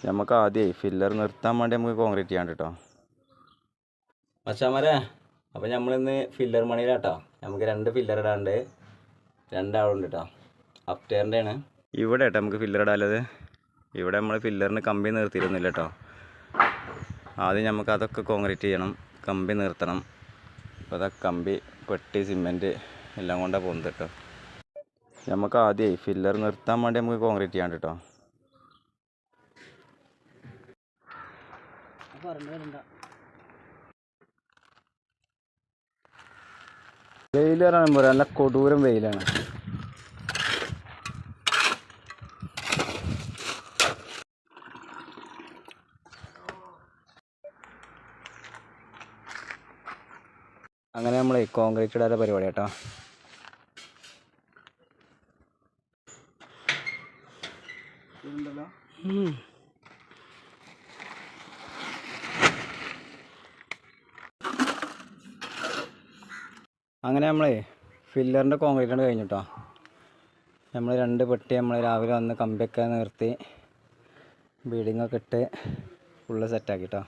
നമുക്ക് ആദ്യമേ ഫില്ലർ നിർത്താൻ വേണ്ടി നമുക്ക് കോൺക്രീറ്റ് ചെയ്യാൻ കേട്ടോ മച്ചാമാരെ. അപ്പോൾ നമ്മളിന്ന് ഫില്ലർ മണിയിലാട്ടോ. നമുക്ക് 2 ഫില്ലർ ഇടാണ്ട് 2 ആളുണ്ട് കേട്ടോ. അപ്റ്റേറിൻ്റെ ആണ് ഇവിടെ കേട്ടോ നമുക്ക് ഫില്ലർ ഇടാനുള്ളത്. ഇവിടെ നമ്മൾ ഫില്ലറിന് കമ്പി നിർത്തിയിരുന്നില്ല കേട്ടോ. ആദ്യം നമുക്ക് അതൊക്കെ കോൺക്രീറ്റ് ചെയ്യണം, കമ്പി നിർത്തണം. അപ്പോൾ അതൊക്കെ കമ്പി, പെട്ടി, സിമെൻറ്റ് എല്ലാം കൊണ്ടാണ് പോകുന്നത് കേട്ടോ. നമുക്ക് ആദ്യമേ ഫില്ലർ നിർത്താൻ വേണ്ടി നമുക്ക് കോൺക്രീറ്റ് ചെയ്യാൻ കേട്ടോ. വെയിൽ പറയാൻ പോരാ, നല്ല കൊടൂരം വെയിലാണ്. അങ്ങനെ നമ്മളെ കോൺക്രീറ്റ് ഇടാനുള്ള പരിപാടി കേട്ടോ. അങ്ങനെ നമ്മളെ ഫില്ലറിൻ്റെ കോൺക്രീറ്റ് ആണ് കഴിഞ്ഞു കേട്ടോ. നമ്മൾ 2 പെട്ടി നമ്മൾ രാവിലെ വന്ന് കമ്പിയൊക്കെ നിർത്തി ബീഡിങ്ങൊക്കെ ഇട്ട് ഫുള്ള് സെറ്റാക്കി കേട്ടോ.